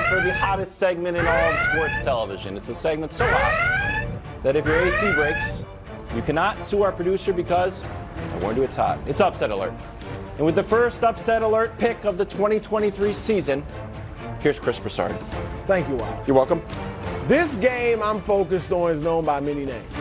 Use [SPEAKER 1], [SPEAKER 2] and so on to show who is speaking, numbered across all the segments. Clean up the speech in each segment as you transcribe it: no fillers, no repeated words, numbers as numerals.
[SPEAKER 1] for the hottest segment in all of sports television. It's a segment so hot that if your AC breaks, you cannot sue our producer because, I warned you, it's hot. It's Upset Alert. And with the first Upset Alert pick of the 2023 season, here's Chris Broussard.
[SPEAKER 2] Thank you, Al.
[SPEAKER 1] You're welcome.
[SPEAKER 2] This game I'm focused on is known by many names.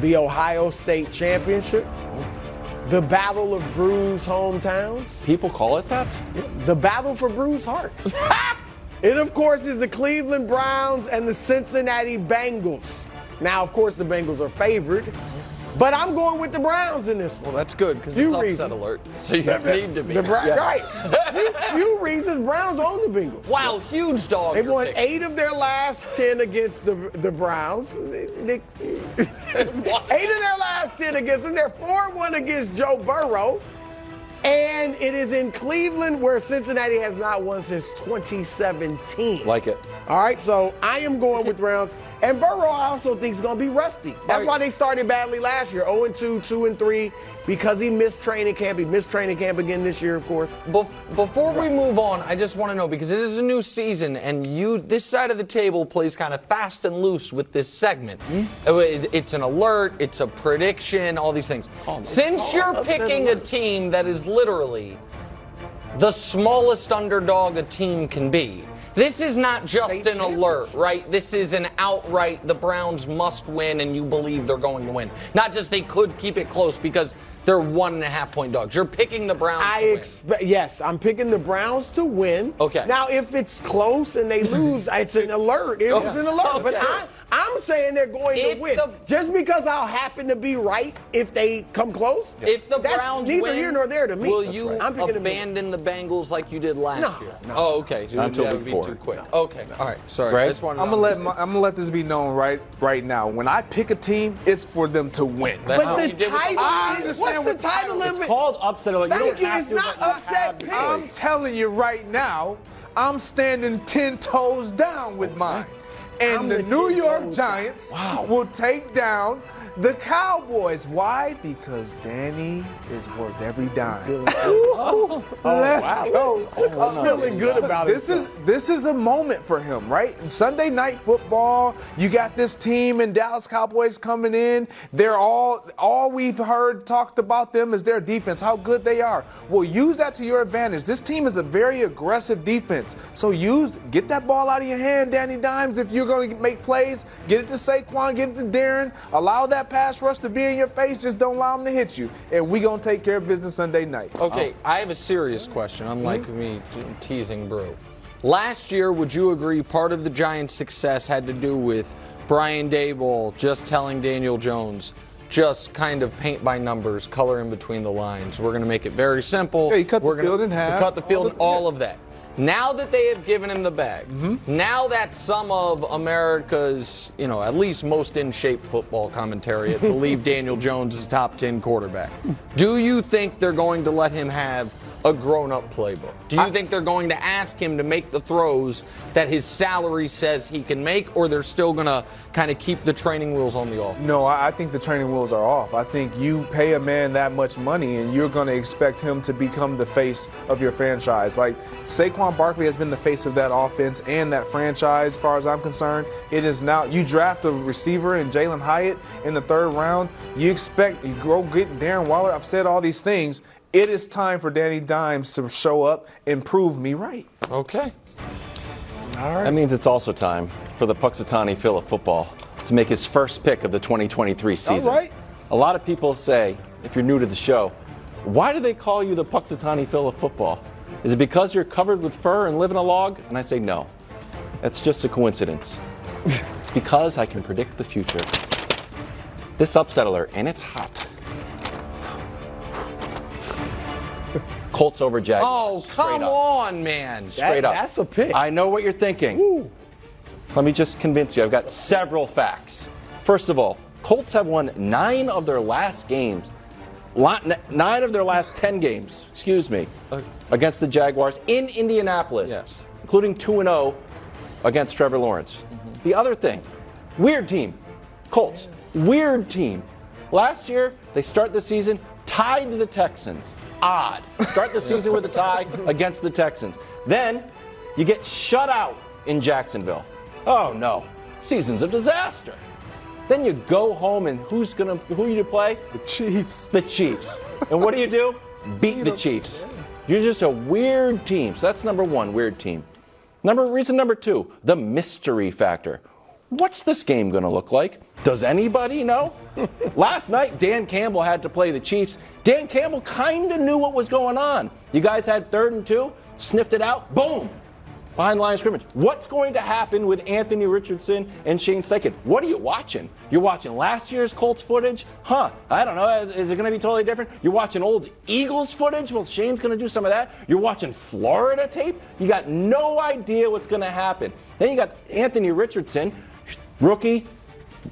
[SPEAKER 2] The Ohio State Championship, the Battle of Bruised Hometowns.
[SPEAKER 1] People call it that?
[SPEAKER 2] The Battle for Bruised Heart. It, of course, is the Cleveland Browns and the Cincinnati Bengals. Now, of course, the Bengals are favored, but I'm going with the Browns in this one.
[SPEAKER 3] Well, that's good because it's Upset Alert, so you need to be.
[SPEAKER 2] Right. Few reasons Browns own the Bengals.
[SPEAKER 3] Wow, huge dog.
[SPEAKER 2] They won 8 of their last 10 against the Browns. 8 of their last 10 against them. They're 4-1 against Joe Burrow. And it is in Cleveland where Cincinnati has not won since 2017.
[SPEAKER 1] Like it.
[SPEAKER 2] All right, so I am going with Browns. And Burrow, I also think, is going to be rusty. That's why they started badly last year, 0-2, 2-3, because he missed training camp. He missed training camp again this year, of course.
[SPEAKER 3] Before we move on, I just want to know, because it is a new season, and this side of the table plays kind of fast and loose with this segment. It's an alert, it's a prediction, all these things. Since you're picking a team that is literally the smallest underdog a team can be, this is not just an alert, right? This is an outright, the Browns must win, and you believe they're going to win. Not just they could keep it close because they're 1.5-point dogs. You're picking the Browns to win.
[SPEAKER 2] Yes, I'm picking the Browns to win.
[SPEAKER 3] Okay.
[SPEAKER 2] Now, if it's close and they lose, it's an alert. It was an alert.
[SPEAKER 3] Okay.
[SPEAKER 2] But I'm saying they're going to win. Just because I'll happen to be right if they come close.
[SPEAKER 3] If the Browns
[SPEAKER 2] neither
[SPEAKER 3] win,
[SPEAKER 2] here nor there to me.
[SPEAKER 3] will you abandon the Bengals like you did last year?
[SPEAKER 2] No.
[SPEAKER 3] Oh, okay. So
[SPEAKER 1] Not until
[SPEAKER 3] that
[SPEAKER 1] week
[SPEAKER 3] would be
[SPEAKER 1] 4.
[SPEAKER 3] too quick. Okay. All right. Sorry.
[SPEAKER 1] Greg?
[SPEAKER 3] I just wanted to
[SPEAKER 4] I'm gonna let this be known right now. When I pick a team, it's for them to win.
[SPEAKER 3] That's
[SPEAKER 2] But
[SPEAKER 3] what
[SPEAKER 2] the
[SPEAKER 3] you did with the
[SPEAKER 2] title, what's the title of
[SPEAKER 1] It's
[SPEAKER 2] it?
[SPEAKER 1] called Upset Alert.
[SPEAKER 2] Thank you. It's not upset picks.
[SPEAKER 4] I'm telling you right now, I'm standing 10 toes down with mine. And the New York Giants will take down the Cowboys. Why? Because Danny is worth every dime. Let's go.
[SPEAKER 2] I'm feeling good about it.
[SPEAKER 4] This is a moment for him, right? Sunday night football, you got this team and Dallas Cowboys coming in. They're all we've heard talked about them is their defense, how good they are. Well, use that to your advantage. This team is a very aggressive defense. So get that ball out of your hand, Danny Dimes. If you're going to make plays, get it to Saquon, get it to Darren, allow that pass rush to be in your face, just don't allow them to hit you. And we're going to take care of business Sunday night.
[SPEAKER 3] Okay, I have a serious question, unlike me teasing Brew. Last year, would you agree part of the Giants' success had to do with Brian Daboll just telling Daniel Jones, just kind of paint by numbers, color in between the lines. We're going to make it very simple.
[SPEAKER 4] Yeah, you cut the field in half.
[SPEAKER 3] Cut the field, all of that. Now that they have given him the bag, now that some of America's, at least most in-shape football commentary believe Daniel Jones is a top 10 quarterback, do you think they're going to let him have a grown-up playbook? Do you think they're going to ask him to make the throws that his salary says he can make, or they're still going to kind of keep the training wheels on the offense?
[SPEAKER 4] No, I think the training wheels are off. I think you pay a man that much money and you're going to expect him to become the face of your franchise. Like Saquon Barkley has been the face of that offense and that franchise as far as I'm concerned. It is now, you draft a receiver in Jalen Hyatt in the 3rd round, you go get Darren Waller. I've said all these things. It is time for Danny Dimes to show up and prove me right.
[SPEAKER 3] Okay.
[SPEAKER 2] All right.
[SPEAKER 1] That means it's also time for the Punxsutawney Phil of football to make his first pick of the 2023 season.
[SPEAKER 4] All right.
[SPEAKER 1] A lot of people say, if you're new to the show, why do they call you the Punxsutawney Phil of football? Is it because you're covered with fur and live in a log? And I say no. That's just a coincidence. It's because I can predict the future. This Upset Alert, and it's hot. Colts over Jags.
[SPEAKER 3] Oh, come on, man.
[SPEAKER 1] Straight up.
[SPEAKER 2] That's a pick.
[SPEAKER 1] I know what you're thinking.
[SPEAKER 2] Woo.
[SPEAKER 1] Let me just convince you. I've got several facts. First of all, Colts have won 9 of their last games. 9 of their last 10 games, against the Jaguars in Indianapolis.
[SPEAKER 3] Yes.
[SPEAKER 1] Including 2-0 against Trevor Lawrence. The other thing, weird team. Colts, weird team. Last year, they start the season tied to the Texans. Odd. Start the season with a tie against the Texans. Then You get shut out in Jacksonville. Oh no, season's a disaster. Then you go home and who you play?
[SPEAKER 2] The Chiefs.
[SPEAKER 1] The Chiefs. And what do? Beat the Chiefs. You're just a weird team. So that's number one, weird team. Reason number two, the mystery factor. What's this game going to look like? Does anybody know? Last night, Dan Campbell had to play the Chiefs. Dan Campbell kind of knew what was going on. You guys had 3rd and 2, sniffed it out, boom, behind the line of scrimmage. What's going to happen with Anthony Richardson and Shane Steichen? What are you watching? You're watching last year's Colts footage? I don't know. Is it going to be totally different? You're watching old Eagles footage? Well, Shane's going to do some of that. You're watching Florida tape? You got no idea what's going to happen. Then you got Anthony Richardson, rookie.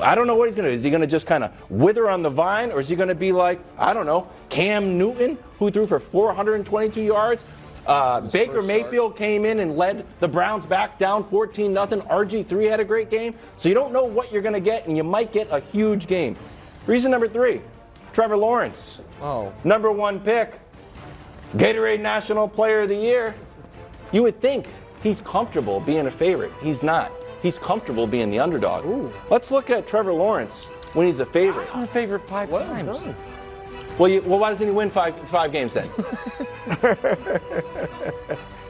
[SPEAKER 1] I don't know what he's going to do. Is he going to just kind of wither on the vine? Or is he going to be like, I don't know, Cam Newton, who threw for 422 yards? Baker Mayfield came in and led the Browns back down 14-0. RG3 had a great game. So you don't know what you're going to get, and you might get a huge game. Reason number 3, Trevor Lawrence. Number 1 pick. Gatorade National Player of the Year. You would think he's comfortable being a favorite. He's not. He's comfortable being the underdog.
[SPEAKER 2] Ooh.
[SPEAKER 1] Let's look at Trevor Lawrence when he's a favorite.
[SPEAKER 3] He's been a favorite 5 times.
[SPEAKER 2] Done.
[SPEAKER 1] Well, why doesn't he win five games then?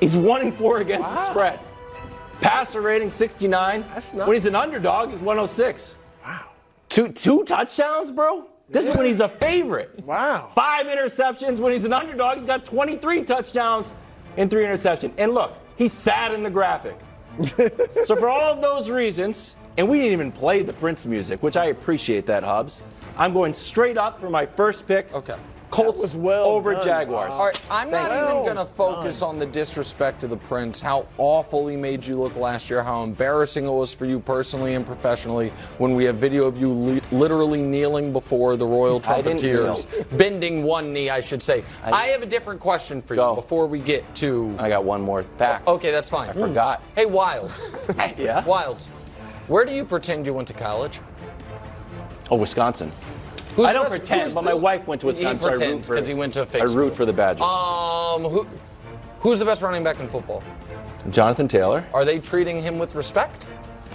[SPEAKER 1] He's 1-4 against the spread. Passer rating 69.
[SPEAKER 2] That's not.
[SPEAKER 1] When he's an underdog, he's 106.
[SPEAKER 2] Wow.
[SPEAKER 1] Two touchdowns, bro? This is when he's a favorite.
[SPEAKER 2] Wow.
[SPEAKER 1] 5 interceptions. When he's an underdog, he's got 23 touchdowns and 3 interceptions. And look, he's sad in the graphic. So for all of those reasons, and we didn't even play the Prince music, which I appreciate that, Hubs. I'm going straight up for my first pick.
[SPEAKER 3] Okay.
[SPEAKER 1] Colts
[SPEAKER 2] was well
[SPEAKER 1] over
[SPEAKER 2] done.
[SPEAKER 1] Jaguars.
[SPEAKER 3] All right, I'm not
[SPEAKER 2] Thank
[SPEAKER 3] even
[SPEAKER 2] you.
[SPEAKER 3] going to focus on the disrespect to the Prince, how awful he made you look last year, how embarrassing it was for you personally and professionally when we have video of you literally kneeling before the Royal
[SPEAKER 1] I didn't
[SPEAKER 3] Trumpeters, bending one knee, I should say. I have a different question for you
[SPEAKER 1] Go.
[SPEAKER 3] before we get to...
[SPEAKER 1] I got one more fact.
[SPEAKER 3] Okay, that's fine.
[SPEAKER 1] I forgot.
[SPEAKER 3] Hey, Wilds.
[SPEAKER 1] Yeah?
[SPEAKER 3] Wilds, where do you pretend you went to college?
[SPEAKER 1] Oh, Wisconsin.
[SPEAKER 3] Who's
[SPEAKER 1] I don't
[SPEAKER 3] the best-
[SPEAKER 1] pretend,
[SPEAKER 3] who's
[SPEAKER 1] but
[SPEAKER 3] the-
[SPEAKER 1] my wife went to Wisconsin.
[SPEAKER 3] He
[SPEAKER 1] so I root
[SPEAKER 3] pretends
[SPEAKER 1] for-
[SPEAKER 3] because he went to a fake
[SPEAKER 1] I
[SPEAKER 3] school.
[SPEAKER 1] root for the Badgers.
[SPEAKER 3] Who's the best running back in football?
[SPEAKER 1] Jonathan Taylor.
[SPEAKER 3] Are they treating him with respect?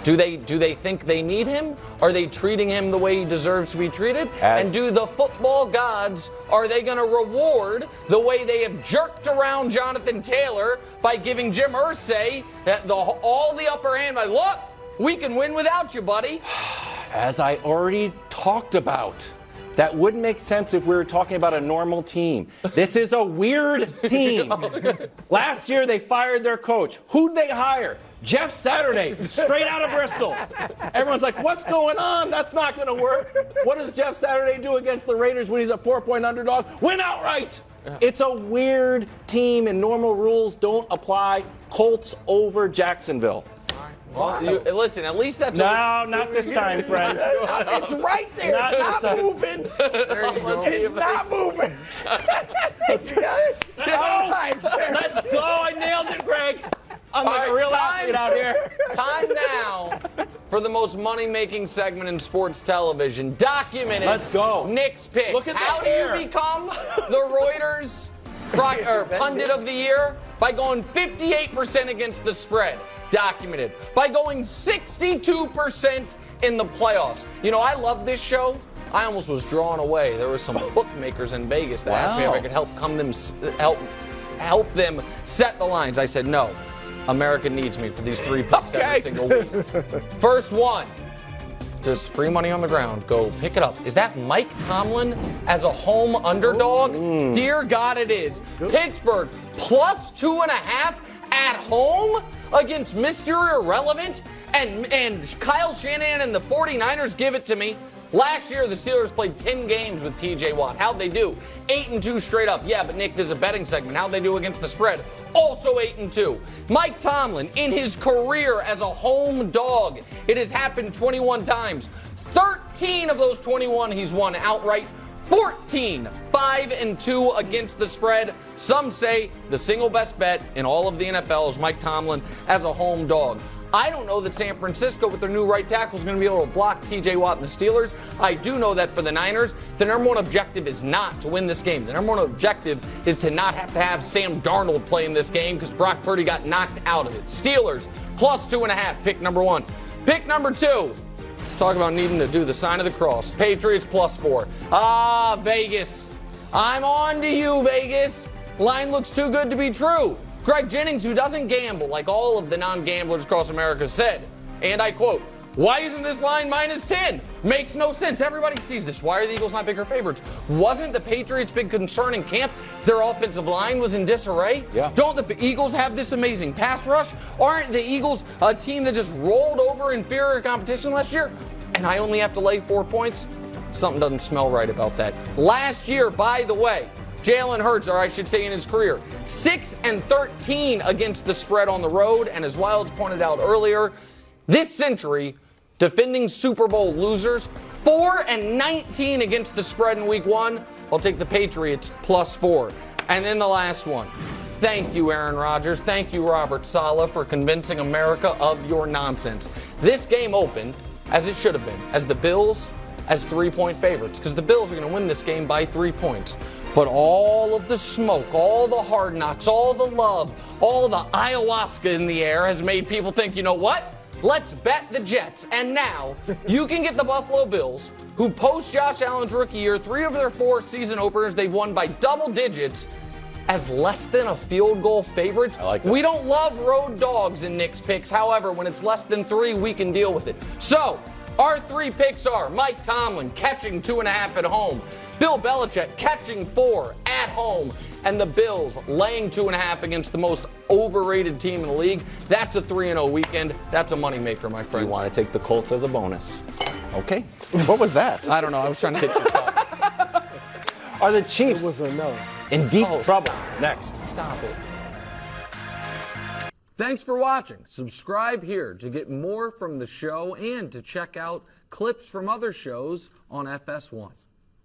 [SPEAKER 3] Do they think they need him? Are they treating him the way he deserves to be treated? And do the football gods, are they going to reward the way they have jerked around Jonathan Taylor by giving Jim Irsay all the upper hand? Like, look, we can win without you, buddy.
[SPEAKER 1] As I already talked about, that wouldn't make sense if we were talking about a normal team. This is a weird team. Last year, they fired their coach. Who'd they hire? Jeff Saturday, straight out of Bristol. Everyone's like, what's going on? That's not going to work. What does Jeff Saturday do against the Raiders when he's a 4-point underdog? Win outright. It's a weird team, and normal rules don't apply. Colts over Jacksonville.
[SPEAKER 3] Well, listen, at least that's
[SPEAKER 1] No, not this time, friend.
[SPEAKER 2] It's right there.
[SPEAKER 1] Not
[SPEAKER 2] It's not
[SPEAKER 1] this time.
[SPEAKER 2] moving. It's not moving.
[SPEAKER 1] All right. Let's go. I nailed it, Greg. I'm like a real athlete out here.
[SPEAKER 3] Time now for the most money-making segment in sports television. Documented.
[SPEAKER 1] Let's go.
[SPEAKER 3] Nick's picks.
[SPEAKER 1] Look at
[SPEAKER 3] How
[SPEAKER 1] the
[SPEAKER 3] do
[SPEAKER 1] hair.
[SPEAKER 3] you become the Reuters pundit of the year? By going 58% against the spread. Documented. By going 62% in the playoffs. You know, I love this show. I almost was drawn away. There were some bookmakers in Vegas that asked me if I could help them set the lines. I said no. America needs me for these 3 picks every single week. First one. Just free money on the ground. Go pick it up. Is that Mike Tomlin as a home underdog? Dear God, it is. Pittsburgh plus 2.5 at home against Mr. Irrelevant, and Kyle Shanahan and the 49ers give it to me. Last year, the Steelers played 10 games with TJ Watt. How'd they do? 8-2 straight up. Yeah, but Nick, there's a betting segment. How'd they do against the spread? Also 8-2. Mike Tomlin, in his career as a home dog, it has happened 21 times. 13 of those 21 he's won outright. 14, 5-2 against the spread. Some say the single best bet in all of the NFL is Mike Tomlin as a home dog. I don't know that San Francisco with their new right tackle is going to be able to block TJ Watt and the Steelers. I do know that for the Niners, the number one objective is not to win this game. The number one objective is to not have to have Sam Darnold play in this game because Brock Purdy got knocked out of it. Steelers plus 2.5, pick number 1. Pick number 2. Talk about needing to do the sign of the cross. Patriots plus 4. Vegas. I'm on to you, Vegas. Line looks too good to be true. Greg Jennings, who doesn't gamble like all of the non-gamblers across America, said, and I quote, "Why isn't this line minus 10? Makes no sense. Everybody sees this. Why are the Eagles not bigger favorites? Wasn't the Patriots' big concern in camp their offensive line was in disarray?
[SPEAKER 1] Yeah.
[SPEAKER 3] Don't the Eagles have this amazing pass rush? Aren't the Eagles a team that just rolled over inferior competition last year? And I only have to lay 4 points? Something doesn't smell right about that. Last year, by the way, Jalen Hurts, or I should say in his career, 6-13 against the spread on the road. And as Wilds pointed out earlier, this century, defending Super Bowl losers, 4-19 against the spread in week 1. I'll take the Patriots plus 4. And then the last one. Thank you, Aaron Rodgers. Thank you, Robert Saleh, for convincing America of your nonsense. This game opened, as it should have been, as the Bills as 3-point favorites, because the Bills are going to win this game by 3 points. But all of the smoke, all the hard knocks, all the love, all the ayahuasca in the air has made people think, you know what? Let's bet the Jets. And now you can get the Buffalo Bills, who post Josh Allen's rookie year, 3 of their 4 season openers, they've won by double digits, as less than a field goal favorites.
[SPEAKER 1] I like that.
[SPEAKER 3] We don't love road dogs in Nick's picks. However, when it's less than 3, we can deal with it. So our 3 picks are Mike Tomlin catching 2.5 at home, Bill Belichick catching 4 at home, and the Bills laying 2.5 against the most overrated team in the league. That's a 3-0 weekend. That's a moneymaker, my friends.
[SPEAKER 1] You want to take the Colts as a bonus. Okay. What was that?
[SPEAKER 3] I don't know. I was trying to hit your top.
[SPEAKER 1] Are the Chiefs
[SPEAKER 2] It was a no.
[SPEAKER 1] in deep trouble?
[SPEAKER 3] Stop.
[SPEAKER 1] Next.
[SPEAKER 3] Stop it. Thanks for watching. Subscribe here to get more from the show and to check out clips from other shows on FS1.